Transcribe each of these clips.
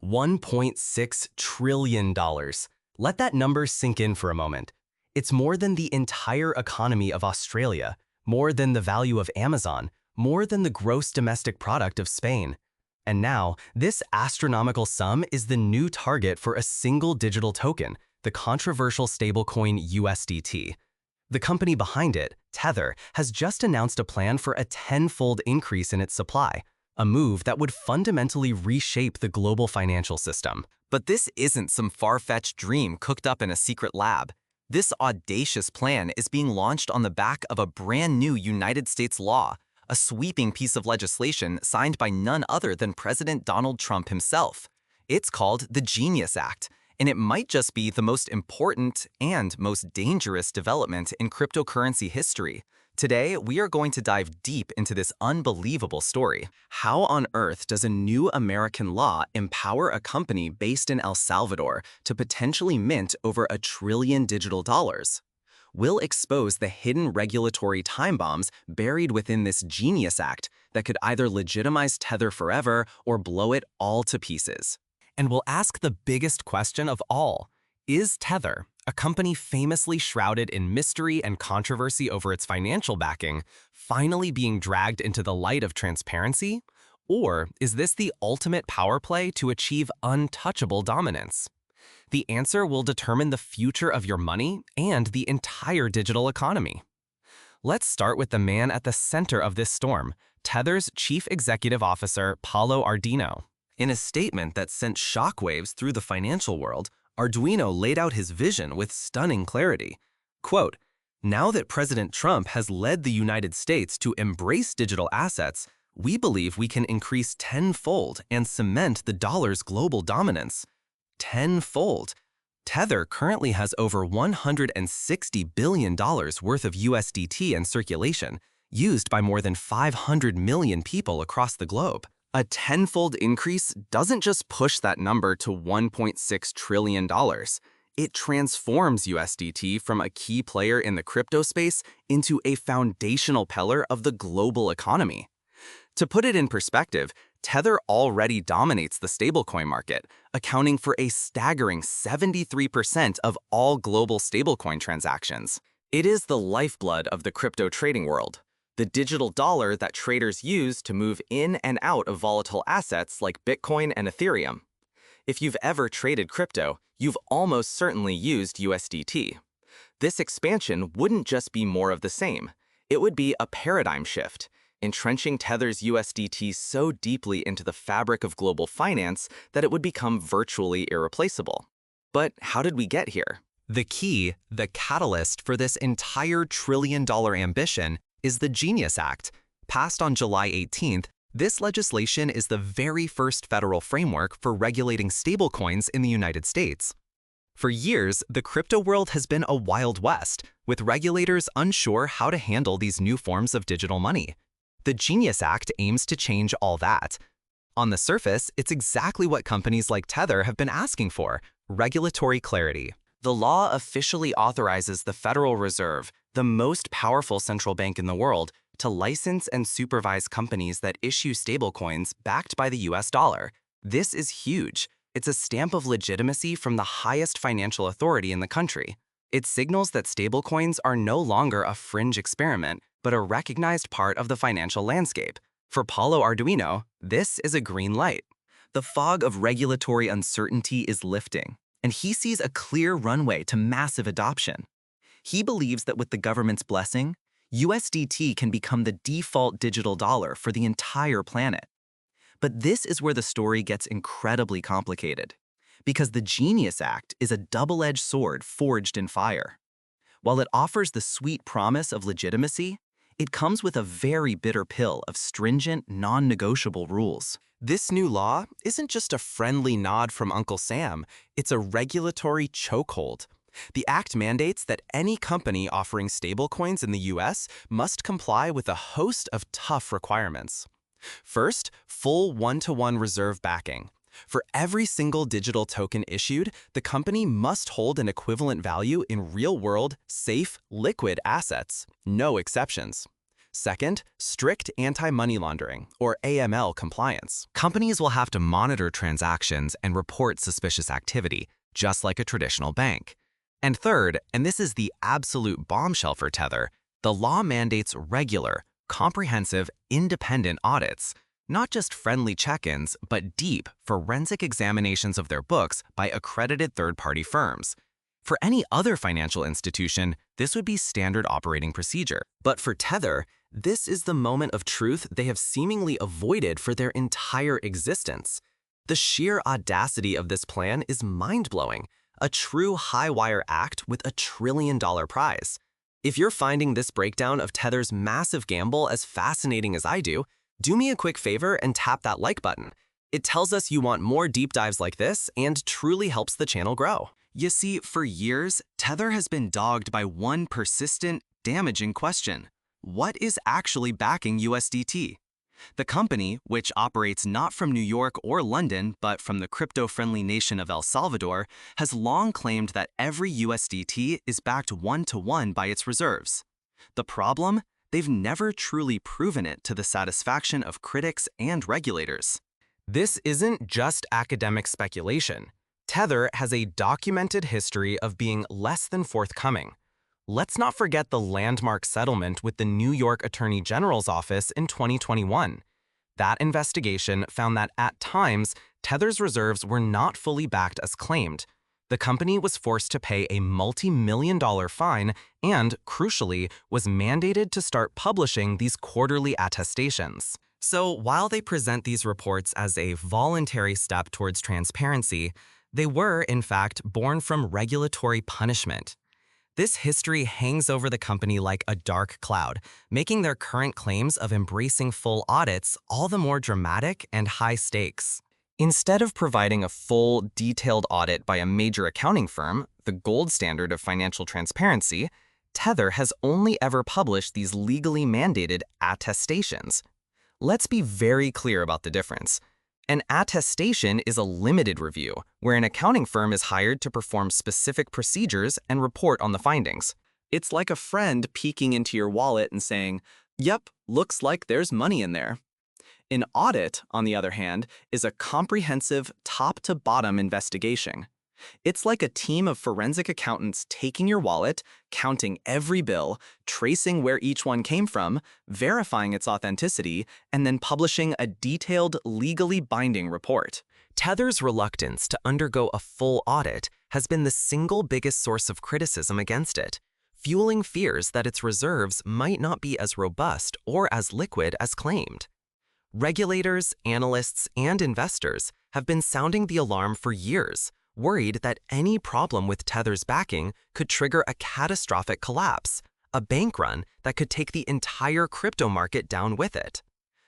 $1.6 trillion. Let that number sink in for a moment. It's more than the entire economy of Australia, more than the value of Amazon, more than the gross domestic product of Spain. And now, this astronomical sum is the new target for a single digital token, the controversial stablecoin USDT. The company behind it, Tether, has just announced a plan for a tenfold increase in its supply, a move that would fundamentally reshape the global financial system. But this isn't some far-fetched dream cooked up in a secret lab. This audacious plan is being launched on the back of a brand new United States law, a sweeping piece of legislation signed by none other than President Donald Trump himself. It's called the Genius Act, and it might just be the most important and most dangerous development in cryptocurrency history. Today, we are going to dive deep into this unbelievable story. How on earth does a new American law empower a company based in El Salvador to potentially mint over $1 trillion digital dollars? We'll expose the hidden regulatory time bombs buried within this Genius Act that could either legitimize Tether forever or blow it all to pieces. And we'll ask the biggest question of all. Is Tether, a company famously shrouded in mystery and controversy over its financial backing, finally being dragged into the light of transparency? Or is this the ultimate power play to achieve untouchable dominance? The answer will determine the future of your money and the entire digital economy. Let's start with the man at the center of this storm, Tether's Chief Executive Officer, Paulo Arduino. In a statement that sent shockwaves through the financial world, Arduino laid out his vision with stunning clarity. Quote, "Now that President Trump has led the United States to embrace digital assets, we believe we can increase tenfold and cement the dollar's global dominance." Tenfold. Tether currently has over $160 billion worth of USDT in circulation, used by more than 500 million people across the globe. A tenfold increase doesn't just push that number to $1.6 trillion. It transforms USDT from a key player in the crypto space into a foundational pillar of the global economy. To put it in perspective, Tether already dominates the stablecoin market, accounting for a staggering 73% of all global stablecoin transactions. It is the lifeblood of the crypto trading world, the digital dollar that traders use to move in and out of volatile assets like Bitcoin and Ethereum. If you've ever traded crypto, you've almost certainly used USDT. This expansion wouldn't just be more of the same. It would be a paradigm shift, entrenching Tether's USDT so deeply into the fabric of global finance that it would become virtually irreplaceable. But how did we get here? The key, the catalyst for this entire trillion-dollar ambition is the Genius Act. Passed on July 18th, this legislation is the very first federal framework for regulating stablecoins in the United States. For years, the crypto world has been a wild west, with regulators unsure how to handle these new forms of digital money. The Genius Act aims to change all that. On the surface, it's exactly what companies like Tether have been asking for: regulatory clarity. The law officially authorizes the Federal Reserve, the most powerful central bank in the world, to license and supervise companies that issue stablecoins backed by the US dollar. This is huge. It's a stamp of legitimacy from the highest financial authority in the country. It signals that stablecoins are no longer a fringe experiment, but a recognized part of the financial landscape. For Paulo Arduino, this is a green light. The fog of regulatory uncertainty is lifting, and he sees a clear runway to massive adoption. He believes that with the government's blessing, USDT can become the default digital dollar for the entire planet. But this is where the story gets incredibly complicated, because the Genius Act is a double-edged sword forged in fire. While it offers the sweet promise of legitimacy, it comes with a very bitter pill of stringent, non-negotiable rules. This new law isn't just a friendly nod from Uncle Sam, it's a regulatory chokehold. The act mandates that any company offering stablecoins in the US must comply with a host of tough requirements. First, full one-to-one reserve backing. For every single digital token issued, the company must hold an equivalent value in real-world, safe, liquid assets. No exceptions. Second, strict anti-money laundering, or AML compliance. Companies will have to monitor transactions and report suspicious activity, just like a traditional bank. And third, and this is the absolute bombshell for Tether, the law mandates regular, comprehensive, independent audits, not just friendly check-ins, but deep, forensic examinations of their books by accredited third-party firms. For any other financial institution, this would be standard operating procedure. But for Tether, this is the moment of truth they have seemingly avoided for their entire existence. The sheer audacity of this plan is mind-blowing, a true high-wire act with a trillion-dollar prize. If you're finding this breakdown of Tether's massive gamble as fascinating as I do me a quick favor and tap that like button. It tells us you want more deep dives like this and truly helps the channel grow. You see, for years, Tether has been dogged by one persistent, damaging question. What is actually backing USDT? The company, which operates not from New York or London, but from the crypto-friendly nation of El Salvador, has long claimed that every USDT is backed one-to-one by its reserves. The problem? They've never truly proven it to the satisfaction of critics and regulators. This isn't just academic speculation. Tether has a documented history of being less than forthcoming. Let's not forget the landmark settlement with the New York Attorney General's office in 2021. That investigation found that at times, Tether's reserves were not fully backed as claimed. The company was forced to pay a multi-million-dollar fine and, crucially, was mandated to start publishing these quarterly attestations. So while they present these reports as a voluntary step towards transparency, they were, in fact, born from regulatory punishment. This history hangs over the company like a dark cloud, making their current claims of embracing full audits all the more dramatic and high stakes. Instead of providing a full, detailed audit by a major accounting firm, the gold standard of financial transparency, Tether has only ever published these legally mandated attestations. Let's be very clear about the difference. An attestation is a limited review, where an accounting firm is hired to perform specific procedures and report on the findings. It's like a friend peeking into your wallet and saying, "Yep, looks like there's money in there." An audit, on the other hand, is a comprehensive top-to-bottom investigation. It's like a team of forensic accountants taking your wallet, counting every bill, tracing where each one came from, verifying its authenticity, and then publishing a detailed, legally binding report. Tether's reluctance to undergo a full audit has been the single biggest source of criticism against it, fueling fears that its reserves might not be as robust or as liquid as claimed. Regulators, analysts, and investors have been sounding the alarm for years, worried that any problem with Tether's backing could trigger a catastrophic collapse, a bank run that could take the entire crypto market down with it.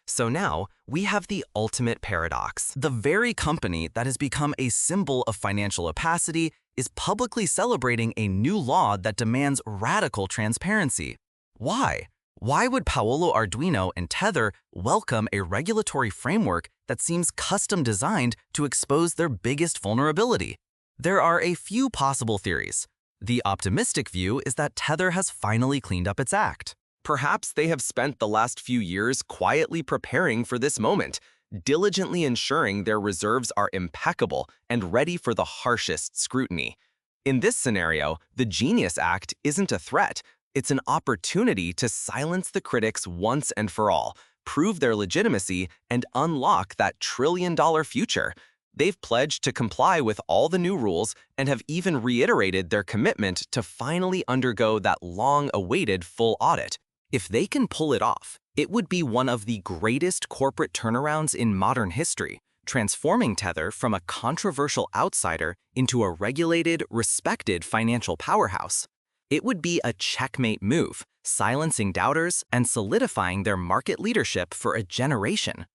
So now, we have the ultimate paradox. The very company that has become a symbol of financial opacity is publicly celebrating a new law that demands radical transparency. Why? Why would Paolo Arduino and Tether welcome a regulatory framework that seems custom-designed to expose their biggest vulnerability? There are a few possible theories. The optimistic view is that Tether has finally cleaned up its act. Perhaps they have spent the last few years quietly preparing for this moment, diligently ensuring their reserves are impeccable and ready for the harshest scrutiny. In this scenario, the Genius Act isn't a threat. It's an opportunity to silence the critics once and for all, prove their legitimacy, and unlock that trillion-dollar future. They've pledged to comply with all the new rules and have even reiterated their commitment to finally undergo that long-awaited full audit. If they can pull it off, it would be one of the greatest corporate turnarounds in modern history, transforming Tether from a controversial outsider into a regulated, respected financial powerhouse. It would be a checkmate move, silencing doubters and solidifying their market leadership for a generation.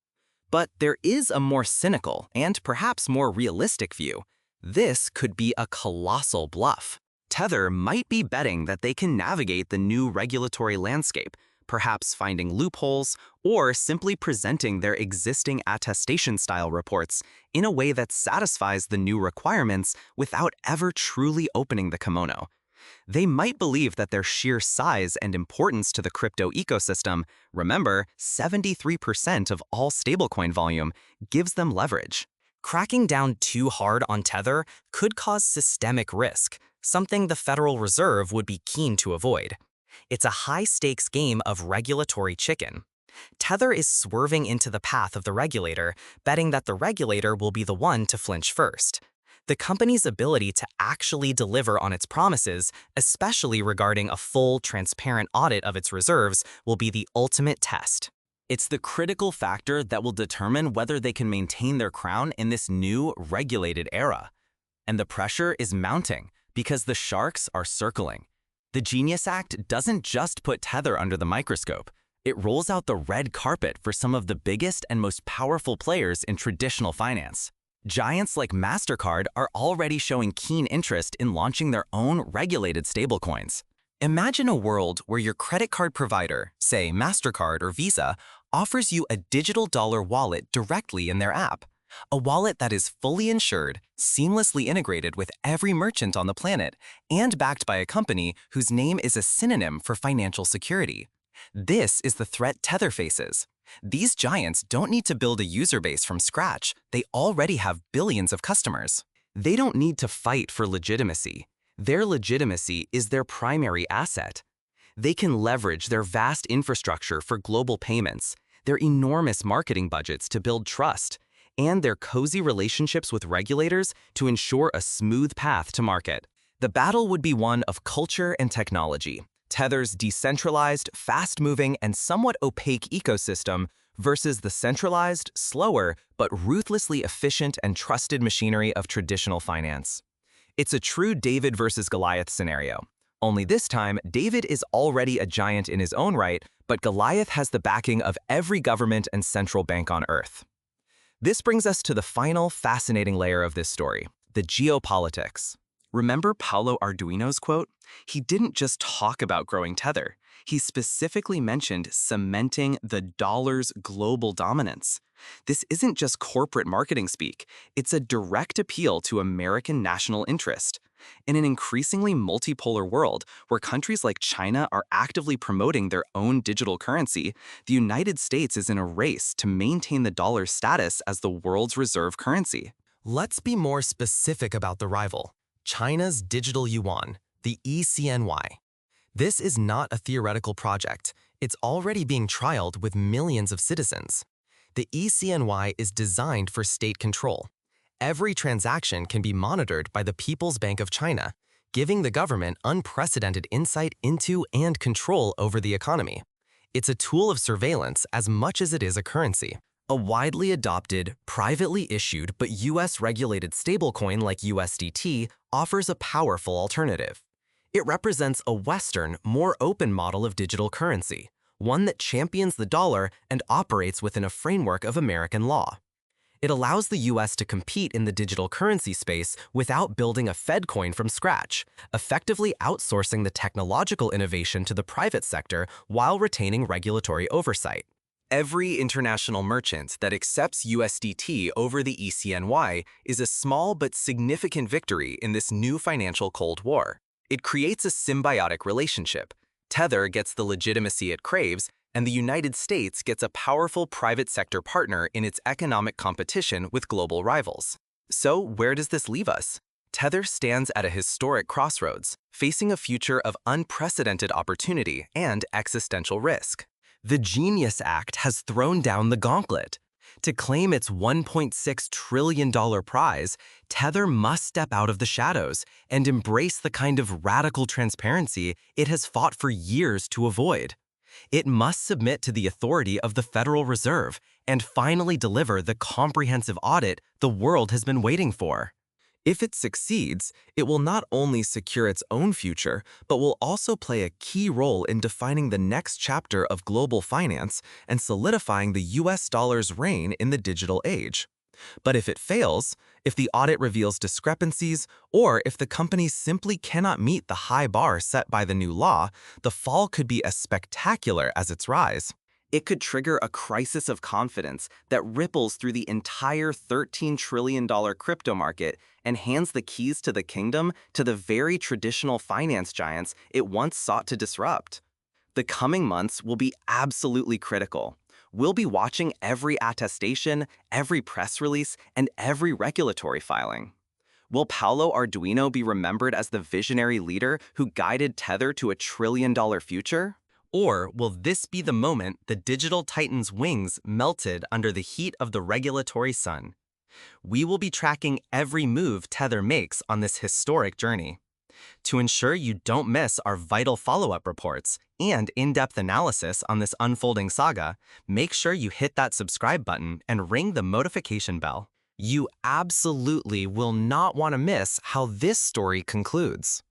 But there is a more cynical and perhaps more realistic view. This could be a colossal bluff. Tether might be betting that they can navigate the new regulatory landscape, perhaps finding loopholes or simply presenting their existing attestation-style reports in a way that satisfies the new requirements without ever truly opening the kimono. They might believe that their sheer size and importance to the crypto ecosystem, remember, 73% of all stablecoin volume, gives them leverage. Cracking down too hard on Tether could cause systemic risk, something the Federal Reserve would be keen to avoid. It's a high-stakes game of regulatory chicken. Tether is swerving into the path of the regulator, betting that the regulator will be the one to flinch first. The company's ability to actually deliver on its promises, especially regarding a full, transparent audit of its reserves, will be the ultimate test. It's the critical factor that will determine whether they can maintain their crown in this new, regulated era. And the pressure is mounting because the sharks are circling. The Genius Act doesn't just put Tether under the microscope. It rolls out the red carpet for some of the biggest and most powerful players in traditional finance. Giants like MasterCard are already showing keen interest in launching their own regulated stablecoins. Imagine a world where your credit card provider, say MasterCard or Visa, offers you a digital dollar wallet directly in their app. A wallet that is fully insured, seamlessly integrated with every merchant on the planet, and backed by a company whose name is a synonym for financial security. This is the threat Tether faces. These giants don't need to build a user base from scratch. They already have billions of customers. They don't need to fight for legitimacy. Their legitimacy is their primary asset. They can leverage their vast infrastructure for global payments, their enormous marketing budgets to build trust, and their cozy relationships with regulators to ensure a smooth path to market. The battle would be one of culture and technology. Tether's decentralized, fast-moving, and somewhat opaque ecosystem versus the centralized, slower, but ruthlessly efficient and trusted machinery of traditional finance. It's a true David versus Goliath scenario. Only this time, David is already a giant in his own right, but Goliath has the backing of every government and central bank on Earth. This brings us to the final fascinating layer of this story, the geopolitics. Remember Paolo Arduino's quote? He didn't just talk about growing Tether. He specifically mentioned cementing the dollar's global dominance. This isn't just corporate marketing speak. It's a direct appeal to American national interest. In an increasingly multipolar world where countries like China are actively promoting their own digital currency, the United States is in a race to maintain the dollar's status as the world's reserve currency. Let's be more specific about the rival. China's digital yuan, the ECNY. This is not a theoretical project. It's already being trialed with millions of citizens. The ECNY is designed for state control. Every transaction can be monitored by the People's Bank of China, giving the government unprecedented insight into and control over the economy. It's a tool of surveillance as much as it is a currency. A widely adopted, privately issued but US-regulated stablecoin like USDT offers a powerful alternative. It represents a Western, more open model of digital currency, one that champions the dollar and operates within a framework of American law. It allows the US to compete in the digital currency space without building a Fed coin from scratch, effectively outsourcing the technological innovation to the private sector while retaining regulatory oversight. Every international merchant that accepts USDT over the ECNY is a small but significant victory in this new financial Cold War. It creates a symbiotic relationship. Tether gets the legitimacy it craves, and the United States gets a powerful private sector partner in its economic competition with global rivals. So where does this leave us? Tether stands at a historic crossroads, facing a future of unprecedented opportunity and existential risk. The Genius Act has thrown down the gauntlet. To claim its $1.6 trillion prize, Tether must step out of the shadows and embrace the kind of radical transparency it has fought for years to avoid. It must submit to the authority of the Federal Reserve and finally deliver the comprehensive audit the world has been waiting for. If it succeeds, it will not only secure its own future, but will also play a key role in defining the next chapter of global finance and solidifying the US dollar's reign in the digital age. But if it fails, if the audit reveals discrepancies, or if the company simply cannot meet the high bar set by the new law, the fall could be as spectacular as its rise. It could trigger a crisis of confidence that ripples through the entire $13 trillion crypto market and hands the keys to the kingdom to the very traditional finance giants it once sought to disrupt. The coming months will be absolutely critical. We'll be watching every attestation, every press release, and every regulatory filing. Will Paolo Arduino be remembered as the visionary leader who guided Tether to a trillion-dollar future? Or will this be the moment the digital titan's wings melted under the heat of the regulatory sun? We will be tracking every move Tether makes on this historic journey. To ensure you don't miss our vital follow-up reports and in-depth analysis on this unfolding saga, make sure you hit that subscribe button and ring the notification bell. You absolutely will not want to miss how this story concludes.